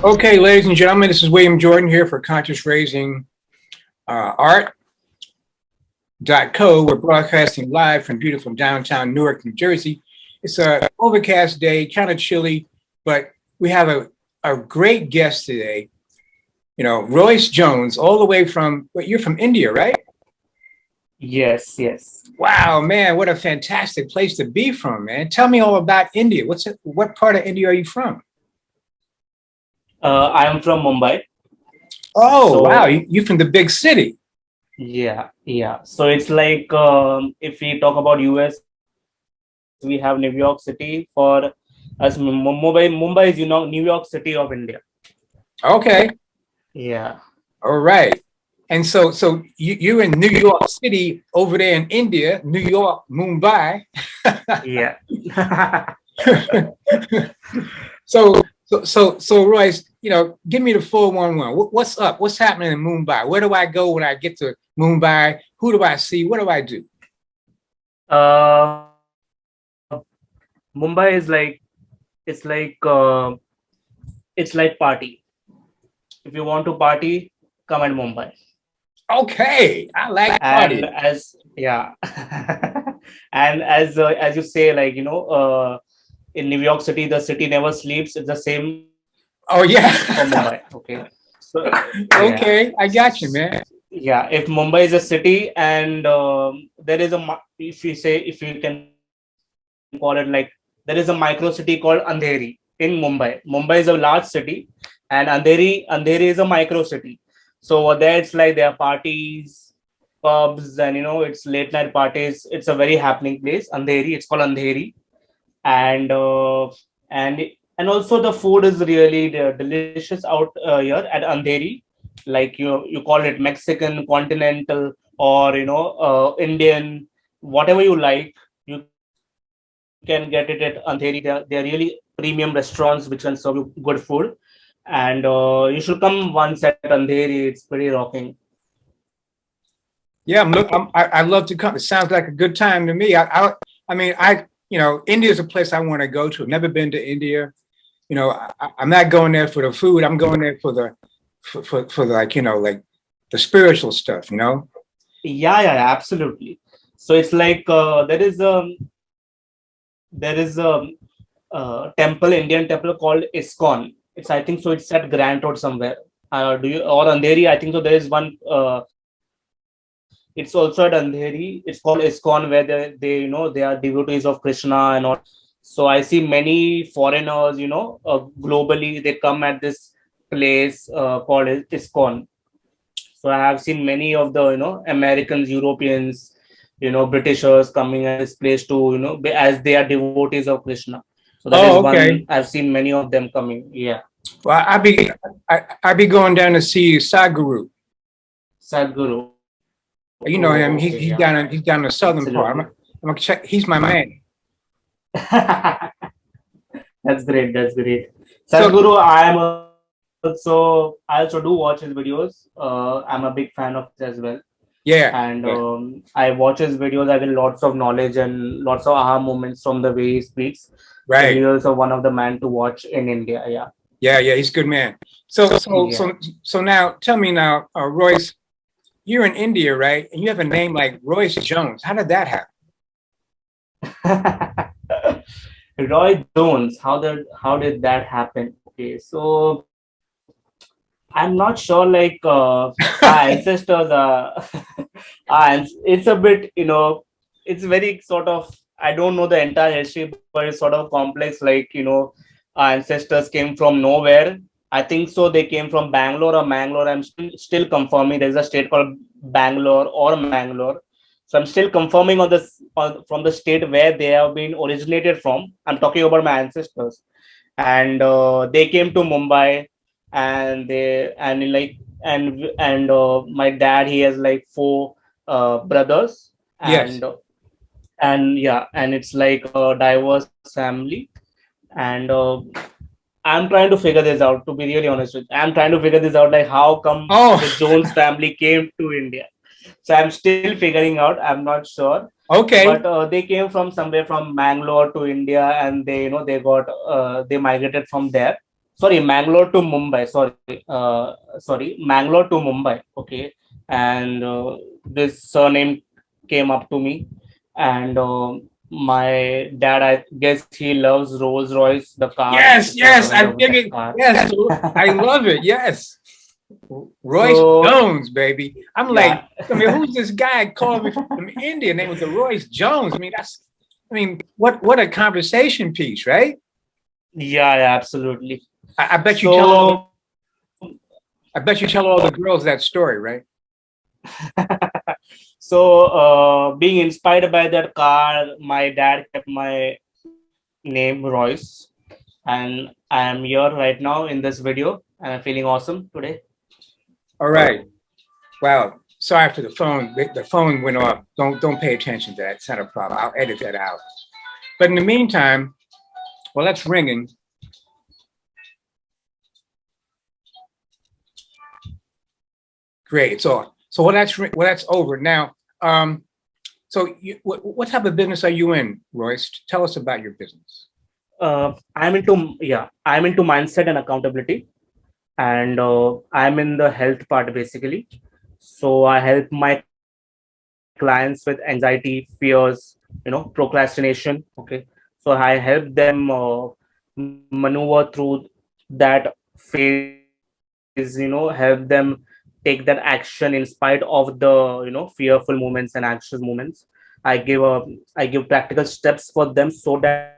Okay, ladies and gentlemen, this is William Jordan here for Conscious Raising Art.co. We're broadcasting live from beautiful downtown Newark, New Jersey. It's an overcast day, kind of chilly, but we have a great guest today. You know, Royce Jones, all the way from, you're from India, right? Yes, yes. Wow, man, what a fantastic place to be from, man. Tell me all about India. What part of India are you from? I am from Mumbai. Oh, wow, So you from the big city. yeah, yeah. So it's like if we talk about US, we have New York City. For us, Mumbai is New York City of India. Okay, Yeah, all right. And so you're in New York City over there in India, New York, Mumbai. yeah. So Royce, you know, give me the 411. What's up? What's happening in Mumbai? Where do I go when I get to Mumbai? Who do I see? What do I do? uh, Mumbai is like it's like uh, it's like party. If you want to party, come at Mumbai. Okay, I like And party. as yeah, and as you say, like in New York City, the city never sleeps. It's the same Oh yeah. for Mumbai. Okay, so yeah, Okay, I got you, man. yeah. If Mumbai is a city, and there is if you can call it like there is a micro city called Andheri in Mumbai. Mumbai is a large city, and Andheri is a micro city. So over there, it's like there are parties, pubs, and it's late night parties. It's a very happening place. Andheri, it's called Andheri, and and and also the food is really delicious out here at Andheri. Like you call it Mexican, continental, or Indian, whatever you like, you can get it at Andheri. They're really premium restaurants which can serve you good food, and you should come once at Andheri. It's pretty rocking. Yeah, I love to come. It sounds like a good time to me. I mean, India is a place I want to go to. I've never been to India. You know, I'm not going there for the food. I'm going there for like, like the spiritual stuff, you know? Yeah, absolutely. So it's like there is a temple, Indian temple called ISKCON. It's I think so. It's at Grant Road somewhere. Do you or Andheri? I think so. There is one. It's also at Andheri. It's called ISKCON, where they they are devotees of Krishna and all. So I see many foreigners, globally they come at this place called ISKCON. So I have seen many of the Americans, Europeans, Britishers coming at this place to as they are devotees of Krishna. So that is Oh, one okay. I've seen many of them coming. Yeah, Well, I be going down to see Sadhguru. Sadhguru. Oh, You okay, know yeah, him. He's down in the southern absolutely. part. I'm gonna check. He's my man. That's great. That's great. So Sadhguru, I also do watch his videos. I'm a big fan of his as well. yeah, And yeah, I watch his videos. I get lots of knowledge and lots of aha moments from the way he speaks. So he right. is also one of the man to watch in India. Yeah, Yeah, he's a good man. So so yeah. so so now tell me now, Royce, you're in India, right? And you have a name like Royce Jones. How did that happen? Roy Jones. How did that happen? Okay, so I'm not sure. Like our ancestors are, it's a bit it's very sort of. I don't know the entire history, but it's sort of complex. Like our ancestors came from nowhere. I think so. They came from Bangalore or Mangalore. I'm still confirming. There's a state called Bangalore or Mangalore. So I'm still confirming on this from the state where they have been originated from. I'm talking about my ancestors, and they came to Mumbai, and my dad, he has like four brothers, Yes. and yeah, and it's like a diverse family, and I'm trying to figure this out, to be really honest with you. I'm trying to figure this out, like how come Oh, the Jones family came to India. So I'm still figuring out. I'm not sure, but okay. they came from somewhere from Mangalore to India, and they got they migrated from there. sorry, Mangalore to Mumbai. Sorry, Mangalore to Mumbai. Okay, and this surname came up to me, and my dad, I guess he loves Rolls Royce, the car. Yes, It's a yes, I Lavender with that figured. car. Yes, I love it. Yes, Royce So Jones, baby. I'm like, yeah, I mean, who's this guy calling me from India? Name was the Royce Jones. I mean, what a conversation piece, right? yeah, absolutely. I bet you tell all the, So I bet you tell all the girls that story, right? so being inspired by that car, my dad kept my name Royce, and I am here right now in this video, and I'm feeling awesome today. All right. Wow. Sorry for the phone. The phone went off. Don't pay attention to that. It's not a problem. I'll edit that out. But in the meantime, well, that's ringing. Great. So that's over now. What type of business are you in, Royce? Tell us about your business. I'm into mindset and accountability, and I'm in the health part basically. So I help my clients with anxiety, fears, procrastination. Okay, so I help them maneuver through that phase. Help them take that action in spite of the fearful moments and anxious moments. I give practical steps for them so that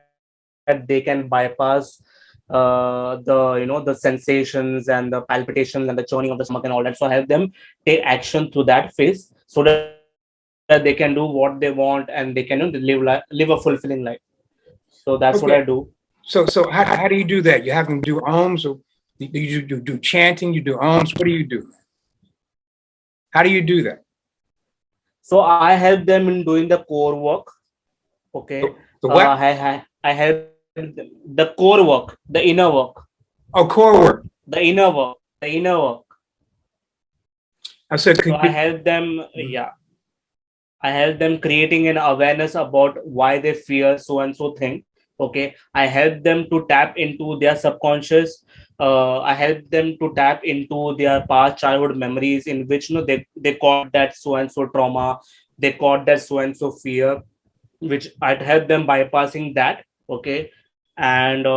they can bypass the the sensations and the palpitations and the churning of the stomach and all that. So I help them take action through that phase so that they can do what they want and they can live a fulfilling life. So that's what I do. Okay. So how do you do that? You have them do ohms, or do chanting? You do ohms. What do you do? How do you do that? So I help them in doing the core work. Okay, The what? I help them, the core work, the inner work, Oh, core work. the inner work. I said, So could you? I help them creating an awareness about why they fear so and so thing. Okay, I help them to tap into their subconscious. I help them to tap into their past childhood memories in which they caught that so and so trauma, they caught that so and so fear, which I'd help them bypassing that. Okay, and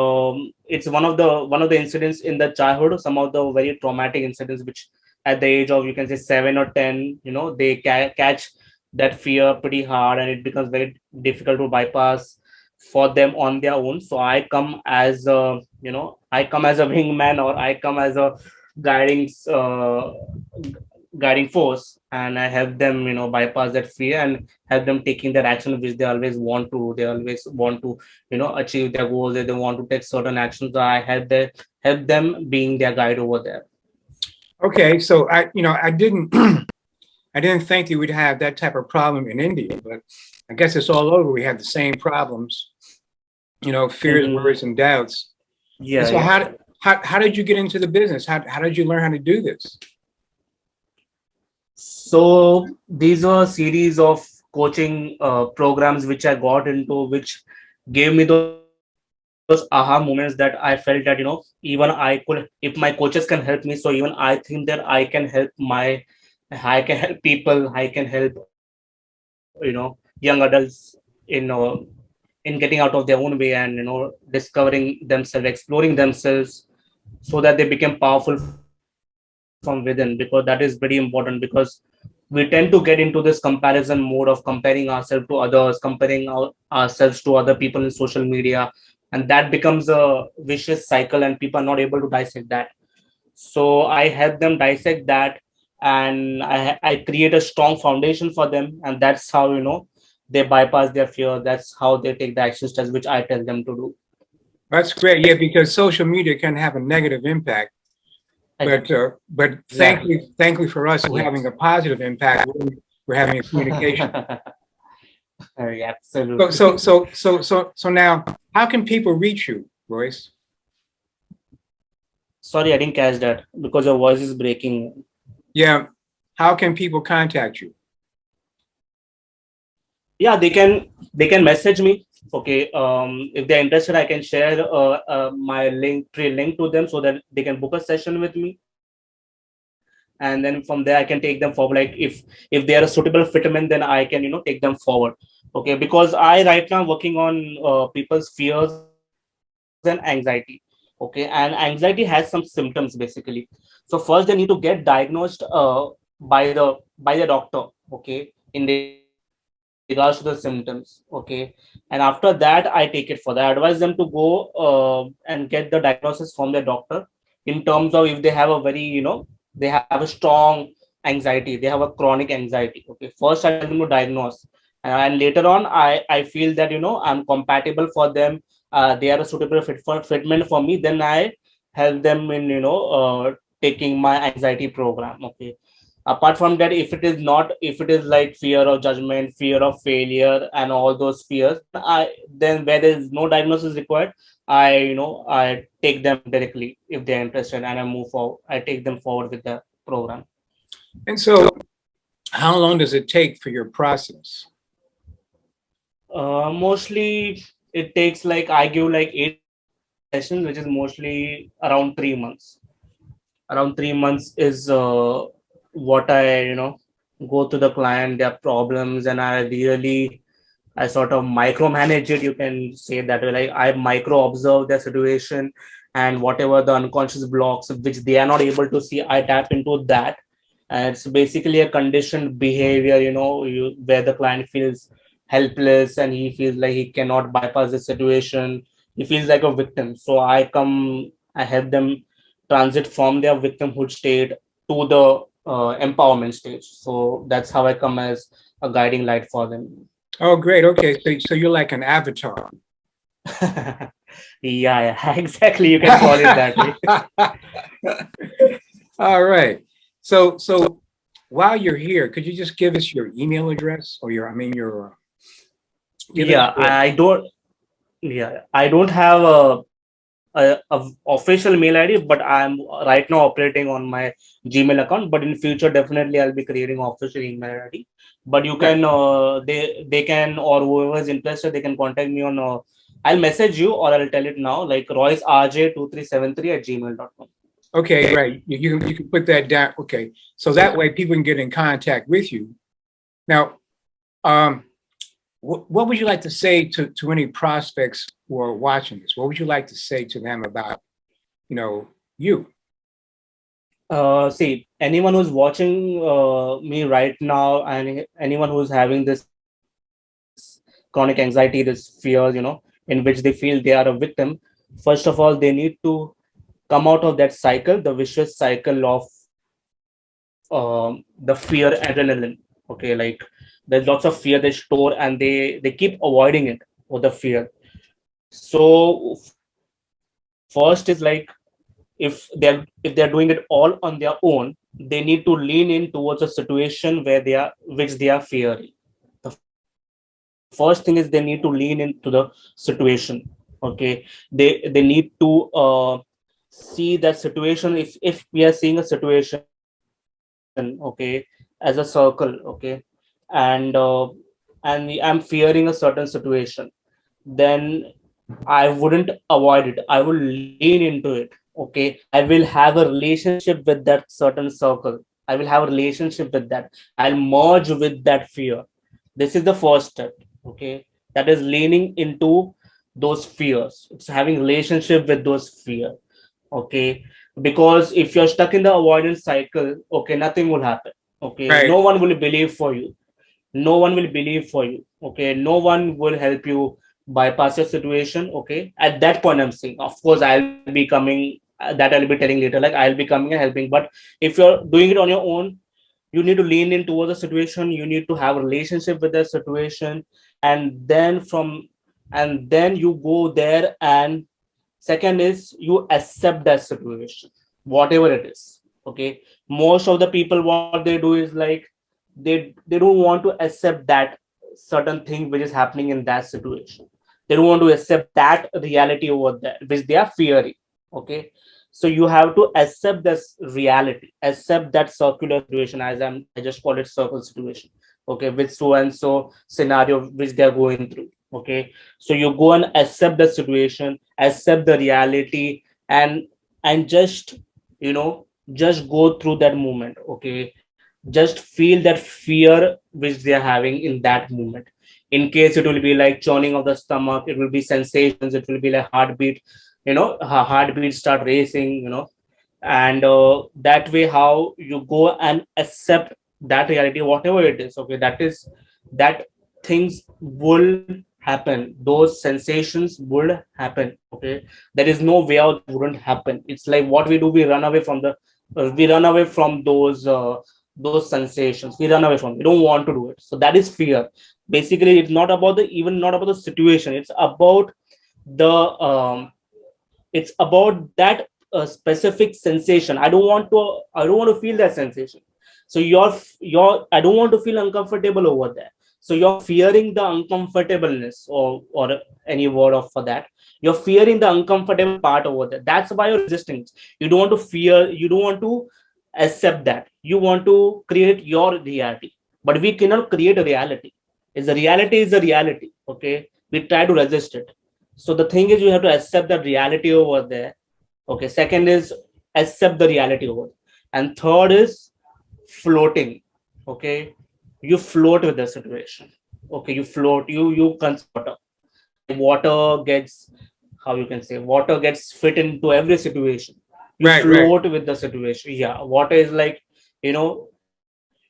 it's one of the incidents in the childhood, some of the very traumatic incidents, which at the age of, you can say, 7 or 10, they catch that fear pretty hard, and it becomes very difficult to bypass for them on their own. So I come as a wingman, or I come as a guiding uh, guiding force, and I help them bypass that fear and help them taking that action which they always want to achieve their goals. They want to take certain actions. I help them being their guide over there. Okay, so I didn't I didn't think you would have that type of problem in India, but I guess it's all over. We have the same problems, fears, Mhm. worries, and doubts. And Yeah, so yeah. how did you get into the business? How did you learn how to do this? So these were a series of coaching programs which I got into, which gave me those aha moments that I felt that even I could, if my coaches can help me, so even I think that I can help people, I can help young adults in getting out of their own way and discovering themselves, exploring themselves, so that they become powerful from within, because that is very important. Because we tend to get into this comparison mode of comparing ourselves to others, ourselves to other people in social media, and that becomes a vicious cycle and people are not able to dissect that. So I help them dissect that, and I create a strong foundation for them, and that's how they bypass their fear. That's how they take the action steps which I tell them to do. That's great. Yeah, because social media can have a negative impact, but Exactly. thankfully for us, we're having Yes. a positive impact. We're having a communication. So so Absolutely. so so so so now, how can people reach you, Royce? Sorry, I didn't catch that because your voice is breaking. Yeah, how can people contact you? Yeah, they can message me Okay, if they're interested, I can share my link tree link to them so that they can book a session with me, and then from there I can take them forward. Like if they are a suitable fitment, then I can take them forward. Okay, because I right now working on people's fears and anxiety. Okay, and anxiety has some symptoms basically. So first they need to get diagnosed by the doctor. Okay, in regards to the symptoms. Okay, and after that I take it further. I advise them to go and get the diagnosis from their doctor in terms of if they have a very they have a strong anxiety, they have a chronic anxiety. Okay, first I tell them to diagnose, and later on I feel that I'm compatible for them, they are a suitable fitment for me, then I help them in taking my anxiety program. Okay, apart from that, if it is like fear of judgment, fear of failure and all those fears, then where there is no diagnosis required, I take them directly if they're interested, and I move forward, I take them forward with the program. And so, how long does it take for your process? Mostly it takes like I give like 8 sessions, which is mostly around 3 months. Around 3 months is what I go to the client, their problems, and I sort of micromanage it. You can say that way. Like I micro observe their situation, and whatever the unconscious blocks which they are not able to see, I tap into that. And it's basically a conditioned behavior, where the client feels helpless and he feels like he cannot bypass the situation. He feels like a victim. So I help them transit from their victimhood state to the empowerment stage. So that's how I come as a guiding light for them. Oh, great. Okay, so you're like an avatar. Yeah, exactly. You can call it that way. All right. So while you're here, could you just give us your email address or your give us Yeah, your I don't. Yeah, I don't have a official mail ID, but I'm right now operating on my Gmail account. But in future, definitely I'll be creating official email ID. But you right. can they can, or whoever is interested, they can contact me on. I'll message you or I'll tell it now, like roycerj2373 @gmail.com. Okay, right. You can put that down. Okay, so that way people can get in contact with you. Now, um, what would you like to say to any prospects who are watching this? What would you like to say to them about you? See, anyone who's watching me right now, and anyone who's having this chronic anxiety, this fear, in which they feel they are a victim, first of all, they need to come out of that cycle, the vicious cycle of the fear adrenaline. Okay, like there's lots of fear they store and they keep avoiding it, or the fear. So first is like, if they're doing it all on their own, they need to lean in towards a situation which they are fearing. The first thing is they need to lean into the situation. Okay, they need to see that situation. If we are seeing a situation, okay, as a circle, okay, and I'm fearing a certain situation, then I wouldn't avoid it. I will lean into it. Okay. I will have a relationship with that certain circle. I will have a relationship with that. I'll merge with that fear. This is the first step. Okay. That is leaning into those fears. It's having relationship with those fear. Okay. Because if you're stuck in the avoidance cycle, okay, nothing will happen. Okay. No Right. one will believe for you. No one will believe for you. Okay, no one will help you bypass your situation. Okay, at that point I'm saying, of course I'll be coming, that I'll be telling later, like I'll be coming and helping. But if you're doing it on your own, you need to lean in towards the situation, you need to have a relationship with the situation, and then you go there. And second is you accept that situation, whatever it is. Okay, most of the people, what they do is like, they don't want to accept that certain thing which is happening in that situation. They don't want to accept that reality over there which they are fearing. Okay, so you have to accept this reality, accept that circular situation, I just call it circle situation. Okay, with so and so scenario which they are going through. Okay, so you go and accept the situation, accept the reality, and just, you know, just go through that moment. Okay, just feel that fear which they are having in that moment. In case it will be like churning of the stomach, it will be sensations, it will be like heartbeat, you know, heartbeat start racing, you know. And that way how you go and accept that reality, whatever it is. Okay, that is, that things will happen, those sensations would happen. Okay, there is no way out that wouldn't happen. It's like what we do, we run away from the we run away from those sensations, we run away from, we don't want to do it. So that is fear. Basically it's not about the, even not about the situation, it's about the it's about that specific sensation. I don't want to feel that sensation. So I don't want to feel uncomfortable over there. So you're fearing the uncomfortableness, or any word of for that. You're fearing the uncomfortable part over there. That's why you're resisting. You don't want to fear, you don't want to accept that, you want to create your reality. But we cannot create a reality. Is the reality is the reality. Okay, we try to resist it. So the thing is, you have to accept the reality over there. Okay, second is accept the reality over there. And third is floating. Okay, you float with the situation. Okay, you float, you consider like water gets, how you can say, water gets fit into every situation. You Right, right. float with the situation. Yeah, water is like, you know,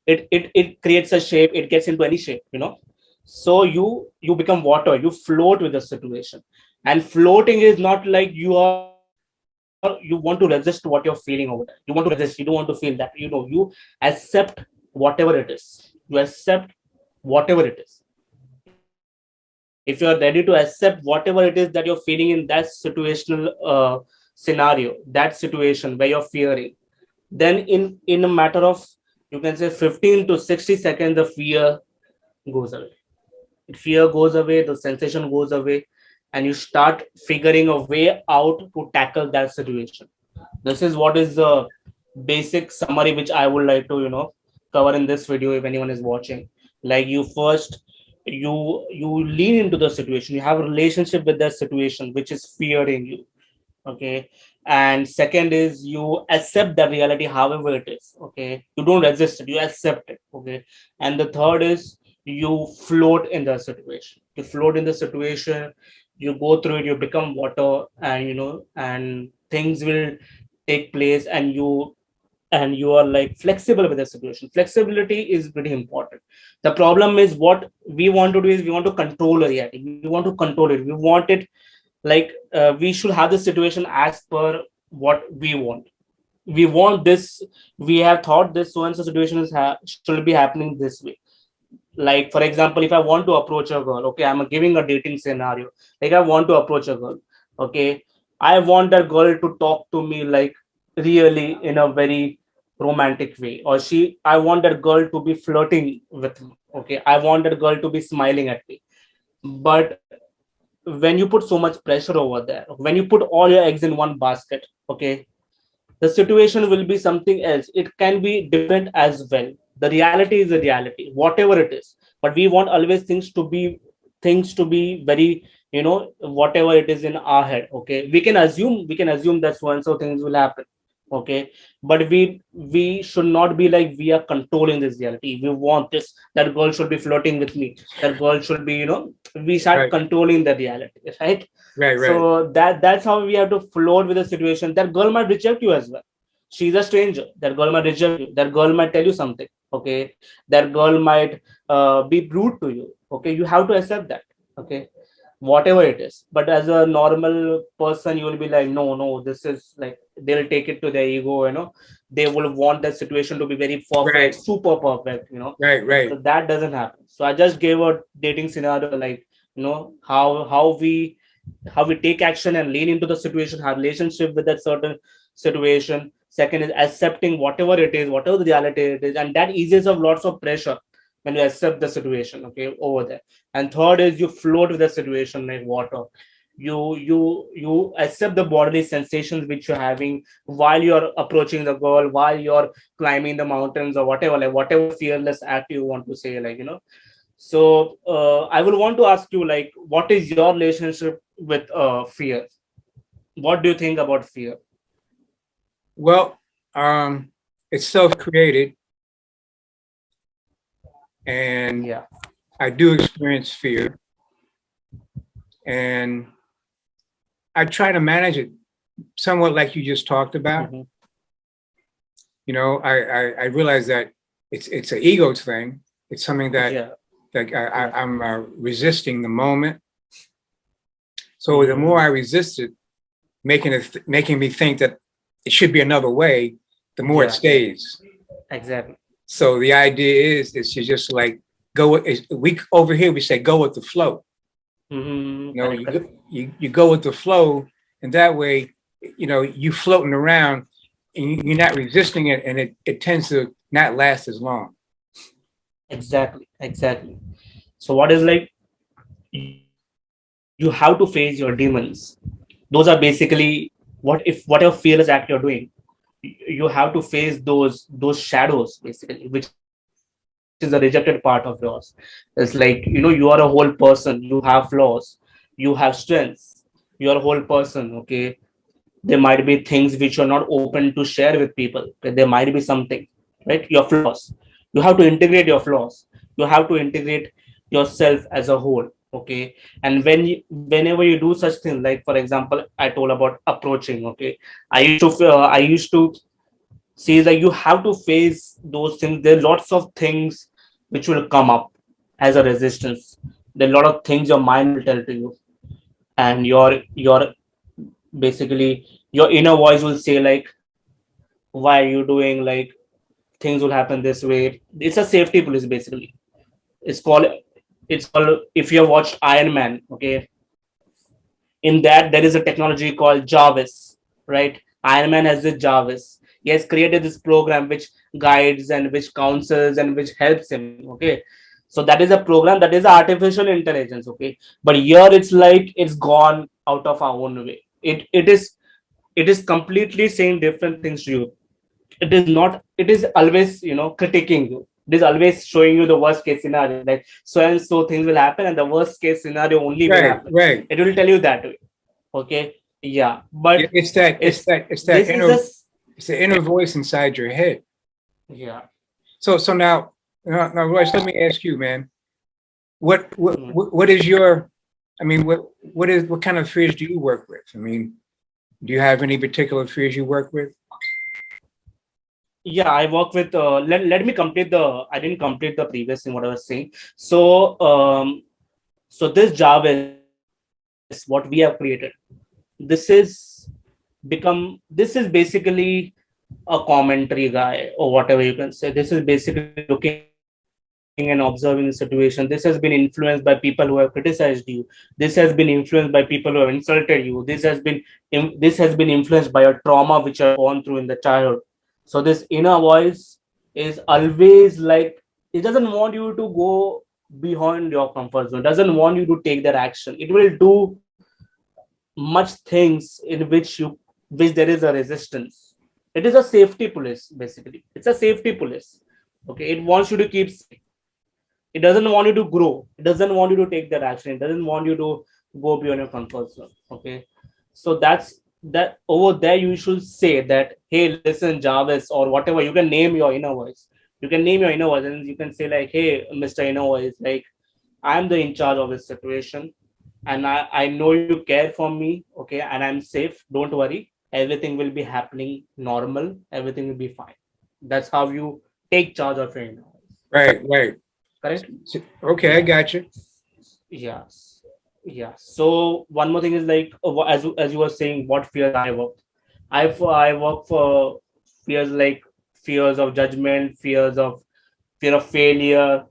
it creates a shape, it gets into any shape, you know. So you become water, you float with the situation. And floating is not like you want to resist what you're feeling over there. You want to resist, you don't want to feel that, you know. You accept whatever it is, you accept whatever it is. If you are ready to accept whatever it is that you're feeling in that situational scenario, that situation where you're fearing, then in a matter of, you can say, 15 to 60 seconds, the fear goes away. Fear goes away, the sensation goes away, and you start figuring a way out to tackle that situation. This is what is the basic summary which I would like to, you know, cover in this video if anyone is watching. Like, you first, you lean into the situation, you have a relationship with that situation which is fearing you. Okay, and second is you accept the reality however it is. Okay, you don't resist it, you accept it. Okay, and the third is you float in the situation, you float in the situation, you go through it, you become water, and you know, and things will take place, and you are like flexible with the situation. Flexibility is pretty important. The problem is, what we want to do is we want to control a reality, we want to control it, we want it like we should have the situation as per what we want. We want this, we have thought this so and so situation is should be happening this way. Like for example, if I want to approach a girl, okay, I'm giving a dating scenario. Like, I want to approach a girl. Okay, I want that girl to talk to me like really in a very romantic way, or I want that girl to be flirting with me. Okay, I want that girl to be smiling at me. But when you put so much pressure over there, when you put all your eggs in one basket, okay, the situation will be something else. It can be different as well. The reality is the reality, whatever it is. But we want always things to be very, you know, whatever it is in our head. Okay, we can assume that so and so things will happen. Okay, but we should not be like we are controlling this reality. We want this, that girl should be flirting with me, that girl should be, you know, we start Right, controlling the reality, right? right, right. So that's how we have to float with the situation. That girl might reject you as well. She's a stranger. That girl might reject you, that girl might tell you something. Okay, that girl might be rude to you. Okay, you have to accept that. Okay, whatever it is. But as a normal person, you will be like, no, no, this is like, they'll take it to their ego, you know. They will want that situation to be very perfect, Right, super perfect, you know. right, So right. that doesn't happen. So I just gave a dating scenario, like, you know, how we take action and lean into the situation, have relationship with that certain situation. Second is accepting whatever it is, whatever the reality it is, and that eases of lots of pressure when you accept the situation. Okay, over there. And third is you float with the situation like water. You accept the bodily sensations which you're having while you're approaching the goal, while you're climbing the mountains or whatever, like whatever fearless act you want to say, like, you know. So I would want to ask you, like, what is your relationship with fear? What do you think about fear? Well, it's self-created, and Yeah. I do experience fear, and I try to manage it somewhat like you just talked about. Hmm. I realize that it's an ego thing. It's something that Yeah. Yeah. I'm resisting the moment. So the more Hmm. I resist it, making me think that it should be another way, the more it Yeah. stays. Exactly. So the idea is to just like we over here we say go with the flow. Hmm. You know, Correct. you Correct. go- you go with the flow, and that way, you floating around, and you're not resisting it, and it tends to not last as long. Exactly. Exactly. So what is like, you have to face your demons. Those are basically, whatever fearless act you're doing, you have to face those shadows, basically, which is a rejected part of yours. It's like, you are a whole person, you have flaws, you have strengths, you are a whole person, okay? There might be things which you're not open to share with people, okay? There might be something, right? Your flaws, you have to integrate your flaws, you have to integrate yourself as a whole, okay? And whenever you do such things, like for example, I told about approaching, okay? I used to see that you have to face those things. There are lots of things which will come up as a resistance. There are a lot of things your mind will tell to you, and your basically your inner voice will say like, why are you doing, like, things will happen this way. It's a safety police, basically. It's called it's called, if you have watched Iron Man, okay, in that there is a technology called Jarvis, right? Iron Man has this Jarvis. He has created this program which guides and which counsels and which helps him, okay? So that is a program, that is artificial intelligence, okay? But here it's like it's gone out of our own way. It is completely saying different things to you. It is not, it is always, critiquing you. It is always showing you the worst case scenario, like so and so things will happen, and the worst case scenario only will Right, happen. right. It will tell you that way, okay? Yeah, Yeah, but it's that this is a inner it's the inner voice inside your head. yeah. So now, Royce, let me ask you, man. What what Mhm. what what is your? I mean, what kind of fears do you work with? I mean, do you have any particular fears you work with? Yeah, I work with let me complete the I didn't complete the previous thing what I was saying. So this Jarvis, what we have created, this is this is basically a commentary guy, or whatever you can say. This is basically looking and observing the situation. This has been influenced by people who have criticized you. This has been influenced by people who have insulted you. This has been influenced by a trauma which you have gone through in the childhood. So this inner voice is always like, it doesn't want you to go beyond your comfort zone. It doesn't want you to take that action. It will do much things in which there is a resistance. It is a safety police, basically. It's a safety police, okay? It wants you to keep safe. It doesn't want you to grow. It doesn't want you to take that action. It doesn't want you to go beyond your comfort zone, okay? So that's that. Over there you should say that, hey, listen, Jarvis, or whatever. You can name your inner voice. You can name your inner voice, and you can say like, hey, Mr. Inner Voice, like, I'm the in charge of this situation, and I know you care for me, okay, and I'm safe. Don't worry, everything will be happening normal, everything will be fine. That's how you take charge of your inner voice. Right, right. Correct? Okay, I Yeah. got you. Yes. Yeah. So one more thing is like, as you were saying, what fears I work. I work for fears like fears of judgment, fear of failure,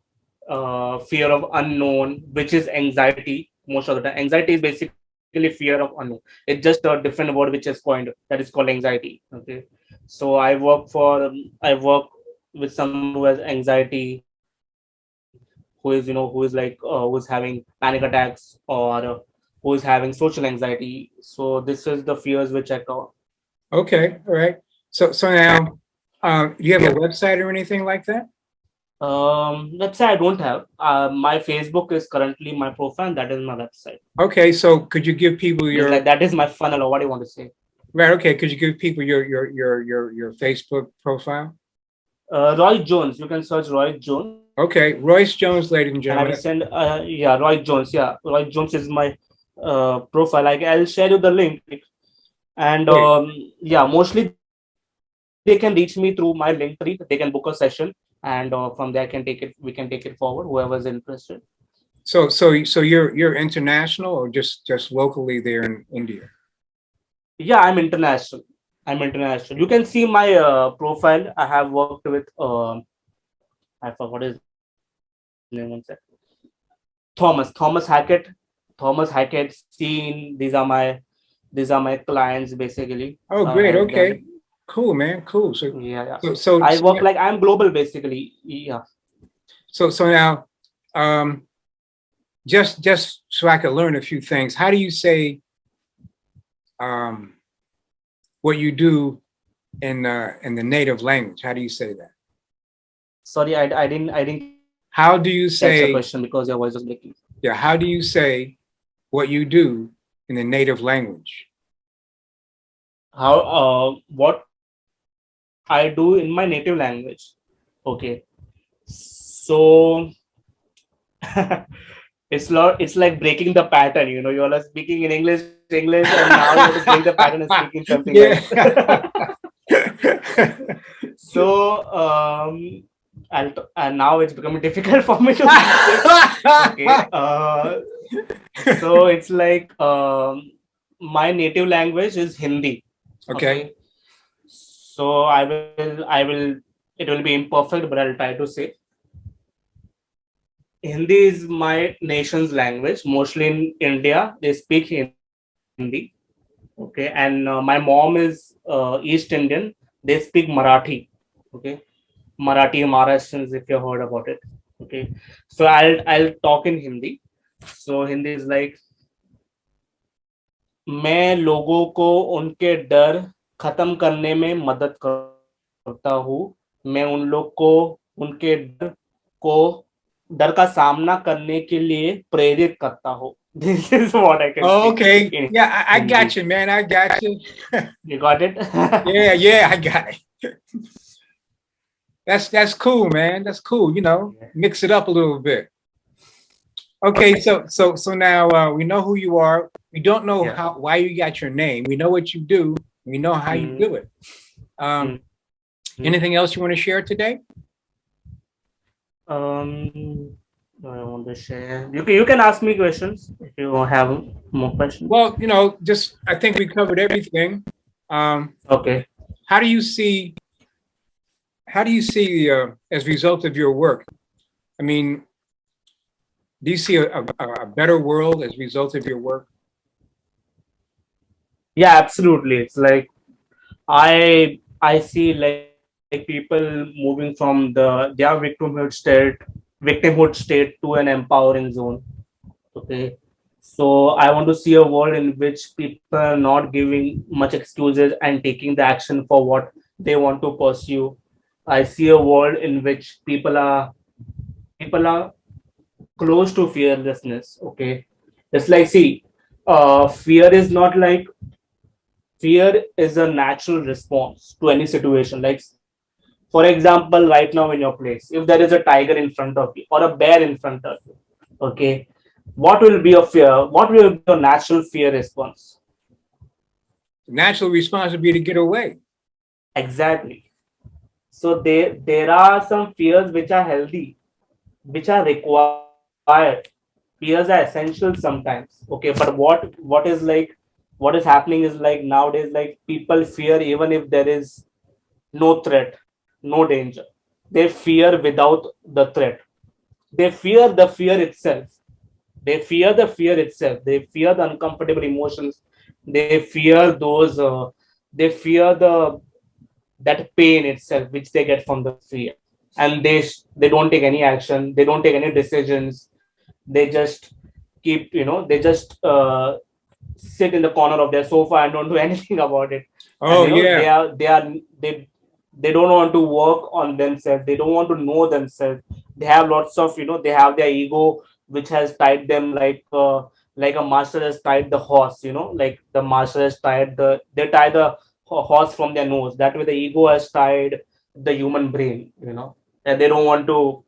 fear of unknown, which is anxiety. Most of the time, anxiety is basically fear of unknown. It's just a different word which is coined, that is called anxiety. Okay, so I work with someone who has anxiety, who is having panic attacks, or who is having social anxiety. So this is the fears which I cover. Okay, all right. So now, do you have a website or anything like that? Website I don't have. My Facebook is currently my profile. That is my website. Okay, so could you give people It's your like that is my funnel, or what do you want to say? right? Okay, could you give people your Facebook profile? Roy Jones. You can search Roy Jones, Okay, Royce Jones, ladies and and I will gentlemen. send. Yeah, Roy Jones. Yeah, Roy Jones is my profile. Like I'll share you the link, and Great. yeah, mostly they can reach me through my link tree. They can book a session, and from there can take it. We can take it forward. Whoever's interested. So you're international or just locally there in India? Yeah, I'm international. I'm international. You can see my profile. I have worked with I forgot his name. One sec. Thomas Hackett. Thomas Hackett. Scene. These are my clients basically. Oh, I great. help them. Okay, cool, man. Cool. Yeah, yeah. So so I so, work like I'm global basically. Yeah. so now, um, just so I could learn a few things. How do you say um what you do in the native language? How do you say that? Sorry, I didn't catch the question How do because you your voice was say, breaking. yeah, how do you say what you do in the native language? How what I do in my native language. Okay. So it's like breaking the pattern, you're all speaking in English, and now you have to break the pattern and speak in something else. Yeah. So and now it's becoming difficult for me to say. Okay. So it's like my native language is Hindi. Okay. Okay. So I will it will be imperfect, but I'll try to say Hindi is my nation's language. Mostly in India, they speak Hindi. Okay, and my mom is East Indian. They speak Marathi. Okay, Marathi Maharashtrians, if you heard about it. Okay, so I'll talk in Hindi. So Hindi is like मैं लोगों को उनके डर खत्म करने में मदद करता हूँ मैं उन लोग को उनके डर को डर का सामना करने के लिए प्रेरित करता हूँ this is what I can Oh, से okay. In Yeah, I Hindi got you, man. I got you. You got it Yeah, I got it. That's cool, man. That's cool. Mix it up a little bit. Okay, so now we know who you are. We don't know yeah why you got your name. We know what you do. We know how you do it. Um, Anything else you want to share today? um I want to share. You can ask me questions if you have more questions. Well, just I think we covered everything. Okay. How do you see as a result of your work? I mean, do you see a better world as a result of your work? Yeah, absolutely. It's like I see like people moving from their victimhood state to an empowering zone. Okay. So I want to see a world in which people are not giving much excuses and taking the action for what they want to pursue. I see a world in which people are close to fearlessness. Okay. It's like see, fear is not like fear is a natural response to any situation. Like, for example, right now in your place, if there is a tiger in front of you or a bear in front of you, okay, what will be your fear? What will be your natural fear response? The natural response would be to get away. Exactly. So there are some fears which are healthy, which are required. Fears are essential sometimes. Okay, but what is happening is like nowadays, like people fear even if there is no threat, no danger. They fear without the threat. They fear the fear itself. They fear the fear itself. They fear the uncomfortable emotions. They fear those. They fear the that pain itself, which they get from the fear, and they don't take any action. They don't take any decisions. They just keep. They just sit in the corner of their sofa and don't do anything about it. And Oh yeah. they don't want to work on themselves. They don't want to know themselves. they have lots of, they have their ego, which has tied them like a master has tied the horse, like the master has tied they tie the horse from their nose. That way the ego has tied the human brain, and they don't want to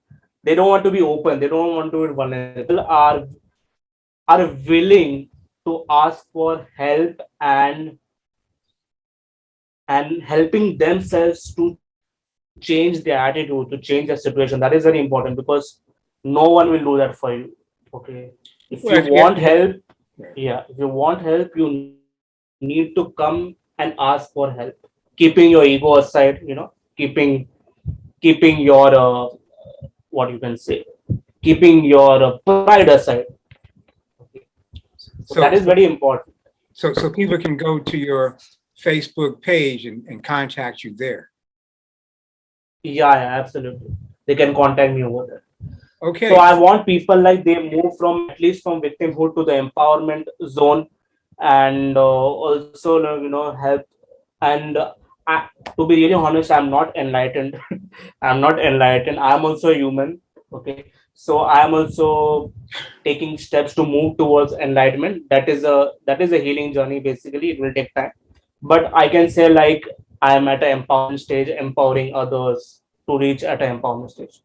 be open, they don't want to be vulnerable, are willing to ask for help and helping themselves to change their attitude, to change their situation. That is very important, because no one will do that for you. Okay. If Well, you if you want get, help, yeah. yeah, if you want help, you need to come and ask for help. Keeping your ego aside, keeping your what you can say, keeping your pride aside. Okay. So that So, is very important. so people can go to your Facebook page and contact you there. Yeah, yeah, absolutely. They can contact me over there. So Okay. I want people like they move from at least from victimhood to the empowerment zone, and also help. And to be really honest, I'm not enlightened. I'm not enlightened. I'm also human. Okay, so I'm also taking steps to move towards enlightenment. That is a healing journey. Basically, it will take time, but I can say like I am at an empowerment stage, empowering others to reach at an empowerment stage.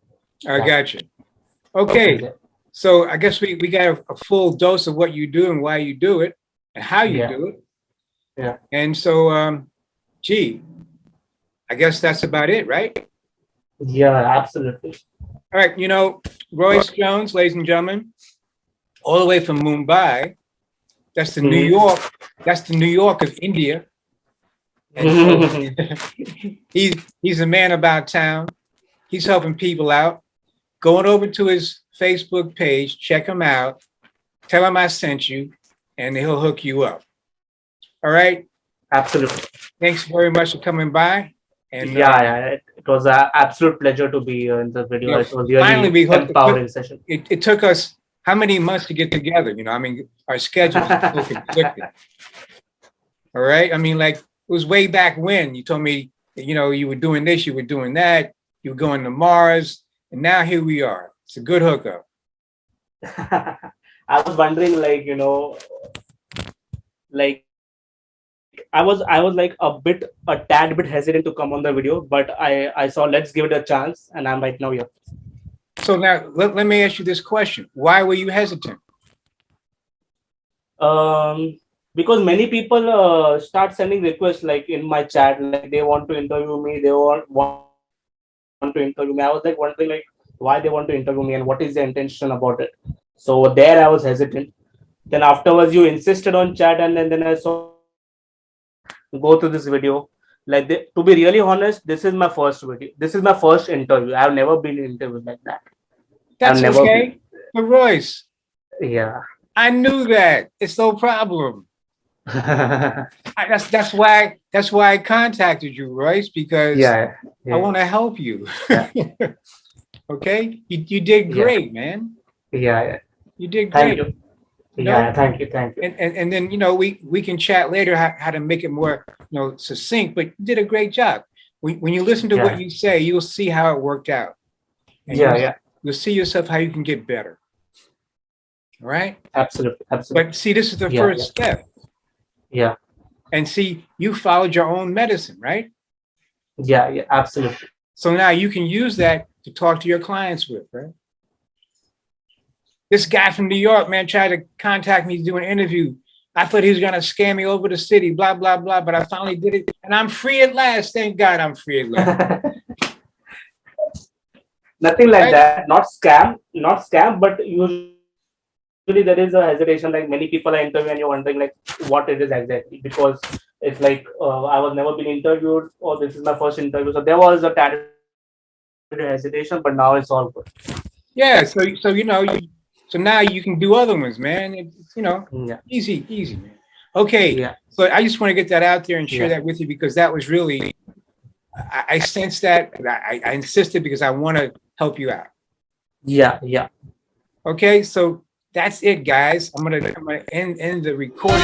I Yeah. got you. Okay. Yeah. So I guess we got a full dose of what you do and why you do it and how you Yeah. do it. Yeah. And so, gee, I guess that's about it, right? Yeah, absolutely. All right. Royce Jones, ladies and gentlemen, all the way from Mumbai. That's the New Mhm. York. That's the New York of India. And so he's a man about town. He's helping people out. Going over to his Facebook page, check him out, tell him I sent you, and he'll hook you up. All right. Absolutely. Thanks very much for coming by. And Yeah, yeah. It was an absolute pleasure to be in the video. It was finally really we hooked. empowering session. It took us how many months to get together? I mean, our schedules are so conflicted. All right. I mean, like it was way back when you told me, you were doing this, you were doing that, you were going to Mars, and now here we are. It's a good hookup. I was wondering, like I was like a tad bit hesitant to come on the video, but I saw let's give it a chance, and I'm right now here. So now let me ask you this question. Why were you hesitant? Because many people start sending requests like in my chat, like they want to interview me, they want to interview me. I was like wondering like why they want to interview me and what is the intention about it. So there I was hesitant. Then afterwards you insisted on chat, and then I saw go to this video. To be really honest, this is my first video. This is my first interview. I've never been interviewed like that. I've That's never been. okay. But Royce, Yeah. I knew that. It's no problem. Yeah. That's why I contacted you, Royce, because Yeah. I want to help you. Yeah. Okay? You did Yeah. great, man. Yeah. You did Thank great. you. You know? Yeah. Thank you. Thank you. And then we can chat later how to make it more succinct, but you did a great job. When you listen to what Yeah. you say, you'll see how it worked out. And Yeah. Yeah. you'll see yourself how you can get better. All right? Absolutely. Absolutely. But see, this is the Yeah. first Yeah. step. Yeah. And see, you followed your own medicine, right? Yeah. Yeah. Absolutely. So now you can use that to talk to your clients with, right? This guy from New York, man, tried to contact me to do an interview. I thought he was going to scam me over the city, blah, blah, blah. But I finally did it. And I'm free at last. Thank God I'm free at last. Nothing like Right? that. Not scam, but usually there is a hesitation. Like many people are interviewing, and you're wondering like what it is exactly, because it's like I was never been interviewed, or this is my first interview. So there was a tad bit of hesitation, but now it's all good. Yeah. So now you can do other ones, man. It's, Yeah. easy, man. Okay. Yeah. So I just want to get that out there and share Yeah. that with you because that was really, I sensed that. And I insisted because I want to help you out. Yeah. Yeah. Okay. So that's it, guys. I'm gonna end the recording.